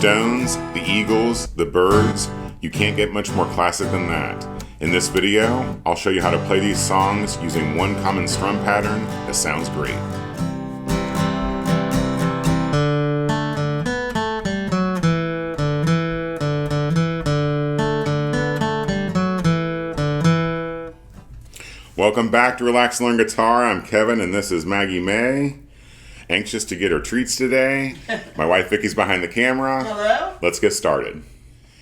Stones, the Eagles, the Byrds. You can't get much more classic than that. In this video, I'll show you how to play these songs using one common strum pattern that sounds great. Welcome back to Relax and Learn Guitar. I'm Kevin and this is Maggie May. Anxious to get her treats today. My wife Vicky's behind the camera. Hello? Let's get started.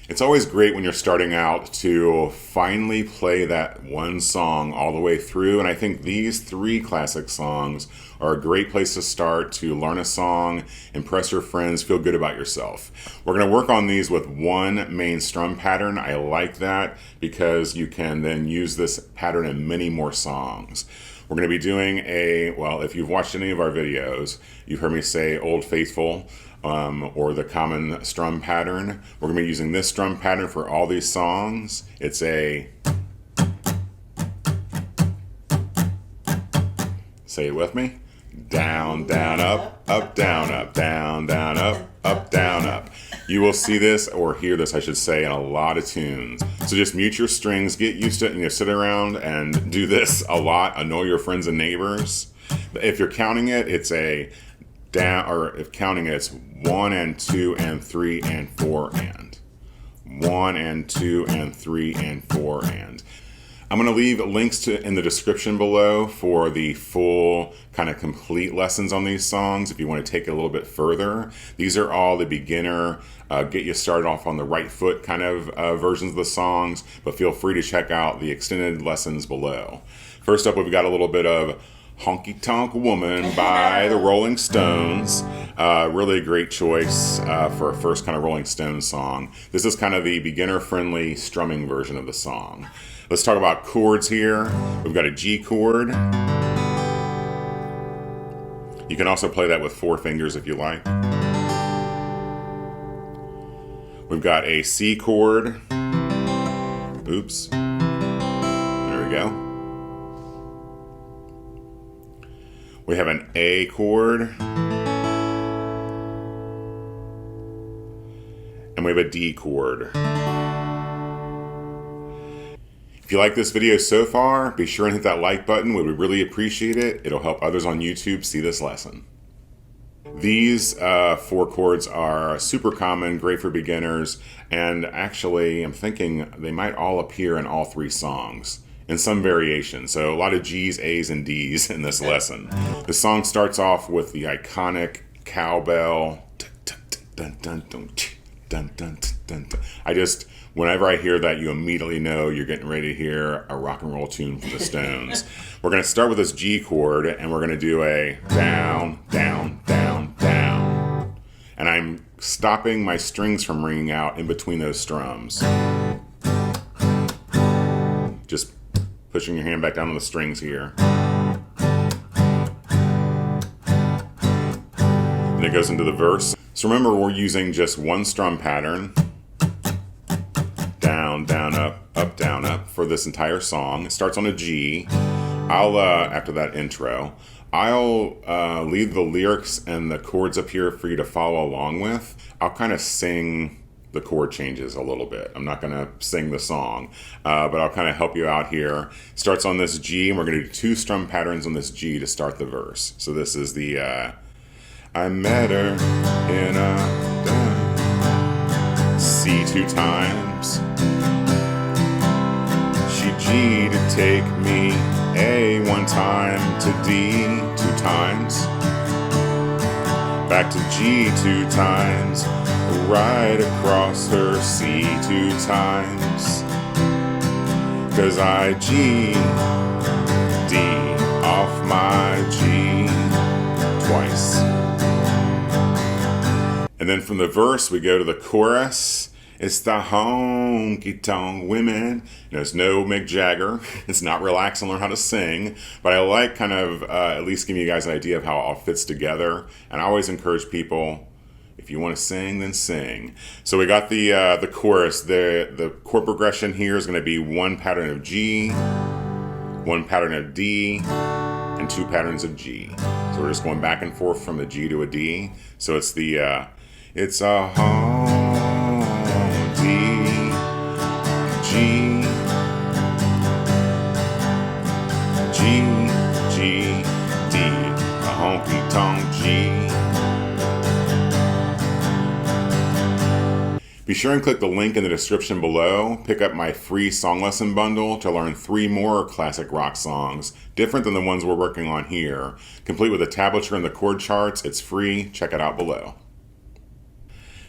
It's always great when you're starting out to finally play that one song all the way through, and I think these three classic songs are a great place to start to learn a song, impress your friends, feel good about yourself. We're going to work on these with one main strum pattern. I like that because you can then use this pattern in many more songs. We're going to be doing if you've watched any of our videos, you've heard me say Old Faithful, or the common strum pattern. We're going to be using this strum pattern for all these songs. It's a, say it with me, down, down, up, up, down, up, down, down, up, down, up. You will see this, or hear this, I should say, in a lot of tunes. So just mute your strings, get used to it, and sit around and do this a lot. Annoy your friends and neighbors. If you're counting it, it's a down, or if counting it, it's 1 and 2 and 3 and 4 and 1 and 2 and 3 and 4 and. I'm going to leave links in the description below for the full kind of complete lessons on these songs if you want to take it a little bit further. These are all the beginner, get you started off on the right foot kind of versions of the songs, but feel free to check out the extended lessons below. First up, we've got a little bit of Honky Tonk Woman by the Rolling Stones. Really a great choice for a first kind of Rolling Stones song. This is kind of the beginner-friendly strumming version of the song. Let's talk about chords here. We've got a G chord. You can also play that with 4 fingers if you like. We've got a C chord. Oops. There we go. We have an A chord. And we have a D chord. If you like this video so far, be sure and hit that like button. We would really appreciate it. It'll help others on YouTube see this lesson. These 4 chords are super common, great for beginners, and actually I'm thinking they might all appear in all 3 songs in some variation. So a lot of G's, A's, and D's in this lesson. The song starts off with the iconic cowbell. Whenever I hear that, you immediately know you're getting ready to hear a rock and roll tune from the Stones. We're going to start with this G chord, and we're going to do a down, down, down, down. And I'm stopping my strings from ringing out in between those strums. Just pushing your hand back down on the strings here. And it goes into the verse. So remember, we're using just one strum pattern. Down, down, up, down, up for this entire song. It starts on a G. After that intro, I'll leave the lyrics and the chords up here for you to follow along with. I'll kind of sing the chord changes a little bit. I'm not going to sing the song, but I'll kind of help you out here. Starts on this G, and we're going to do 2 strum patterns on this G to start the verse. So this is the I met her in a C 2 times. She G to take me A 1 time to D 2 times. Back to G 2 times. Right across her C 2 times. 'Cause I G D off my G twice. And then from the verse, we go to the chorus. It's the honky tonk women. It's no Mick Jagger. It's not Relax and Learn How to Sing. But I like kind of at least giving you guys an idea of how it all fits together. And I always encourage people, if you want to sing, then sing. So we got the chorus. The chord progression here is going to be 1 pattern of G, 1 pattern of D, and 2 patterns of G. So we're just going back and forth from the G to a D. So it's the it's a home. sure and click the link in the description below. Pick up my free song lesson bundle to learn 3 more classic rock songs, different than the ones we're working on here. Complete with a tablature and the chord charts. It's free. Check it out below.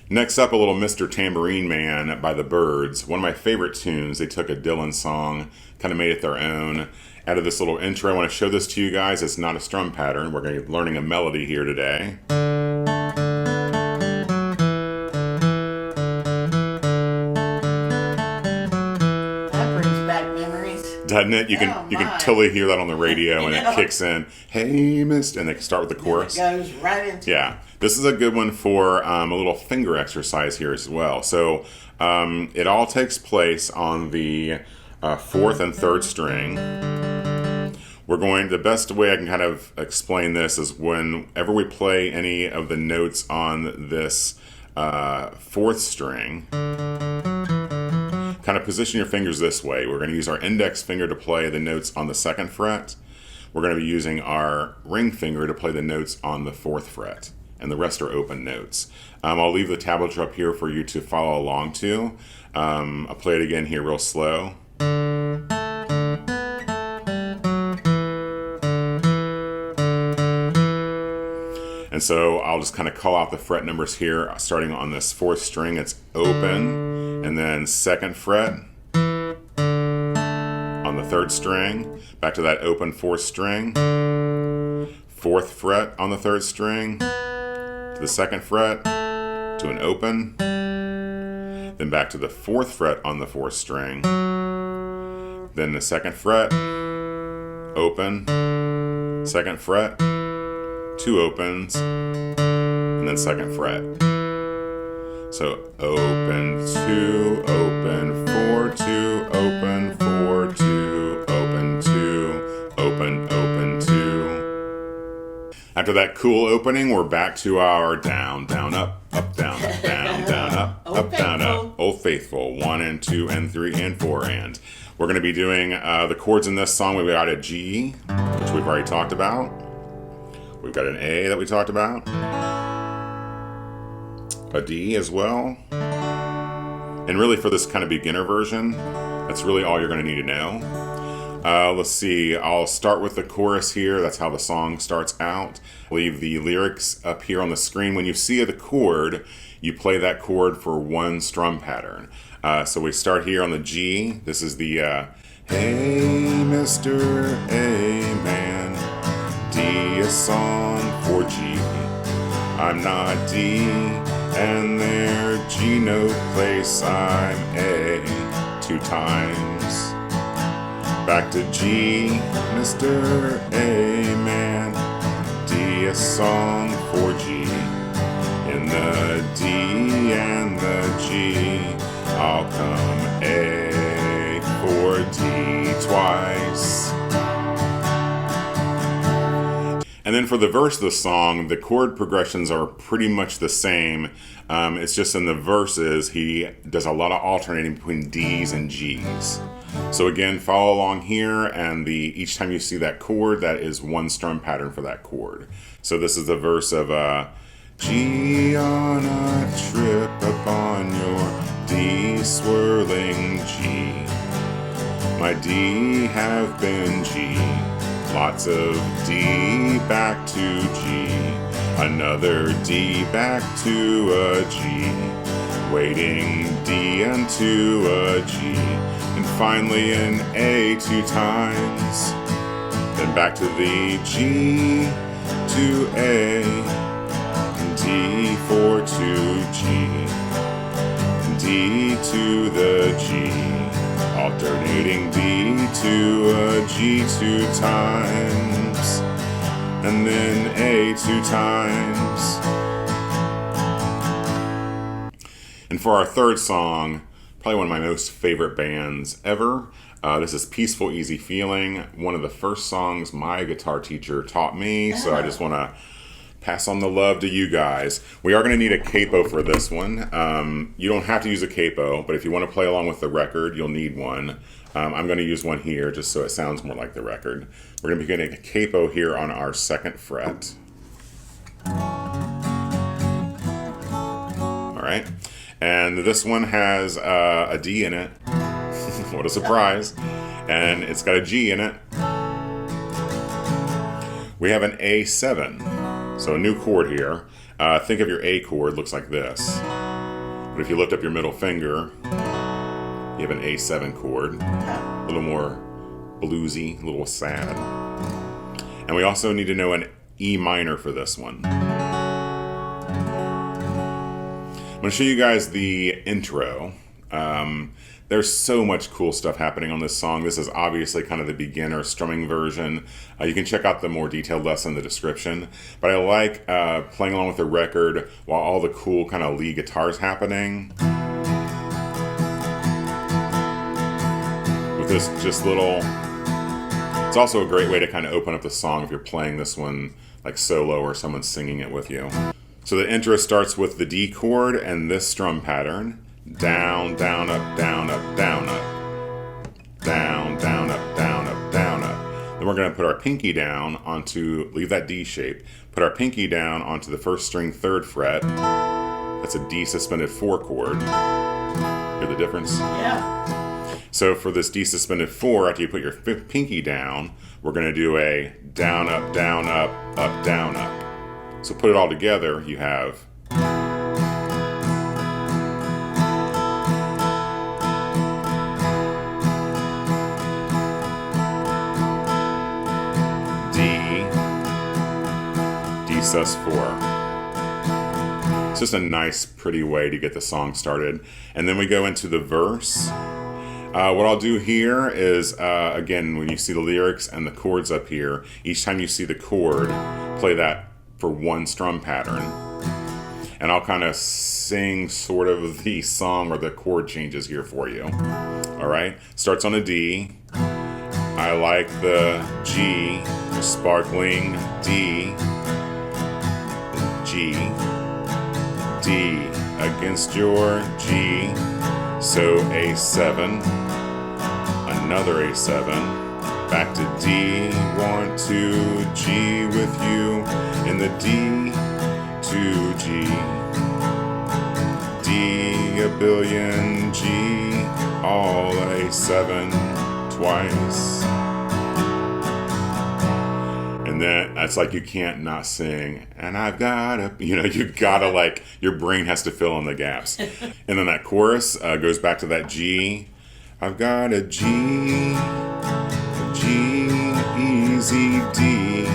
Next up, a little Mr. Tambourine Man by the Byrds. One of my favorite tunes. They took a Dylan song, kind of made it their own. Added this little intro. I want to show this to you guys. It's not a strum pattern. We're going to be learning a melody here today. Doesn't it? You can totally hear that on the radio, and it kicks in. Hey, Mist, and they can start with the chorus. It goes right into. Yeah, this is a good one for a little finger exercise here as well. So it all takes place on the 4th and 3rd string. The best way I can kind of explain this is whenever we play any of the notes on this 4th string. Kind of position your fingers this way. We're going to use our index finger to play the notes on the 2nd fret. We're going to be using our ring finger to play the notes on the 4th fret. And the rest are open notes. I'll leave the tablature up here for you to follow along to. I'll play it again here real slow. And so I'll just kind of call out the fret numbers here, starting on this 4th string. It's open, and then 2nd fret on the 3rd string, back to that open 4th string, 4th fret on the 3rd string, to the 2nd fret, to an open, then back to the 4th fret on the 4th string, then the 2nd fret, open, 2nd fret, 2 opens, and then 2nd fret. So open, 2, open, 4, 2, open, 4, 2, open, 2, open, open, 2. After that cool opening, we're back to our down, down, up, down, up, down, down, up, down, up. Old Faithful, 1 and 2 and 3 and 4 and. We're going to be doing the chords in this song. We've got a G, which we've already talked about. We've got an A that we talked about, a D as well, and really for this kind of beginner version, that's really all you're going to need to know. Let's see, I'll start with the chorus here. That's how the song starts out. Leave the lyrics up here on the screen. When you see the chord, you play that chord for 1 strum pattern. So we start here on the G. This is the Hey, Mr. A Man. D is song for G. I'm not D, and there G note place. I'm A 2 times. Back to G, Mr. A Man. D is song for G. In the D and the G, I'll come A for D twice. And then for the verse of the song, the chord progressions are pretty much the same. It's just in the verses, he does a lot of alternating between D's and G's. So again, follow along here, and each time you see that chord, that is 1 strum pattern for that chord. So this is the verse of G on a trip upon your D swirling G. My D have been G. Lots of D back to G, another D back to a G, waiting D into a G, and finally an A 2 times, then back to the G to A, D 4 to G, D to the G. Alternating D to a G 2 times, and then A 2 times. And for our 3rd song, probably one of my most favorite bands ever. This is Peaceful Easy Feeling, one of the first songs my guitar teacher taught me, so I just want to pass on the love to you guys. We are going to need a capo for this one. You don't have to use a capo, but if you want to play along with the record, you'll need one. I'm going to use one here just so it sounds more like the record. We're going to be getting a capo here on our 2nd fret. All right. And this one has a D in it. What a surprise. And it's got a G in it. We have an A7. So a new chord here. Think of your A chord, looks like this. But if you lift up your middle finger, you have an A7 chord. A little more bluesy, a little sad. And we also need to know an E minor for this one. I'm going to show you guys the intro. There's so much cool stuff happening on this song. This is obviously kind of the beginner strumming version. You can check out the more detailed lesson in the description. But I like playing along with the record while all the cool kind of lead guitars happening. With this just little... It's also a great way to kind of open up the song if you're playing this one like solo or someone's singing it with you. So the intro starts with the D chord and this strum pattern. Down, down, up, down, up, down, up. Down, down, up, down, up, down, up. Then we're going to put our pinky down onto, leave that D shape, put our pinky down onto the first string 3rd fret. That's a D suspended 4 chord. Hear the difference? Yeah. So for this D suspended 4, after you put your pinky down, we're going to do a down, up, down, up, down, up. So put it all together, you have D, D sus 4. It's just a nice, pretty way to get the song started. And then we go into the verse. What I'll do here is, again, when you see the lyrics and the chords up here, each time you see the chord, play that for one strum pattern. And I'll kind of sing sort of the song or the chord changes here for you. All right, starts on a D. I like the G, the sparkling D, G, D against your G. So A7, another A7, back to D, 1, 2, G with you, in the D, to G, D, a billion, G, all A7, twice. And then it's like you can't not sing, and I've gotta, you gotta like, your brain has to fill in the gaps. And then that chorus goes back to that G. I've got a G, easy D,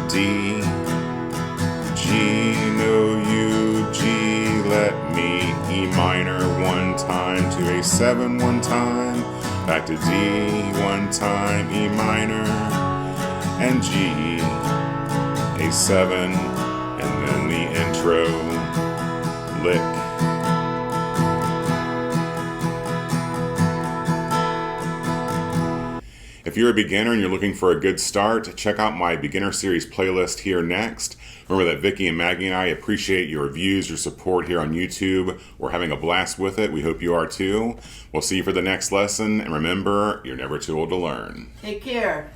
D, G, no you, G, let me, E minor 1 time, to A7 1 time, back to D 1 time, E minor, and G, A7, and then the intro lick. If you're a beginner and you're looking for a good start, check out my beginner series playlist here next. Remember that Vicky and Maggie and I appreciate your views, your support here on YouTube. We're having a blast with it. We hope you are too. We'll see you for the next lesson. And remember, you're never too old to learn. Take care.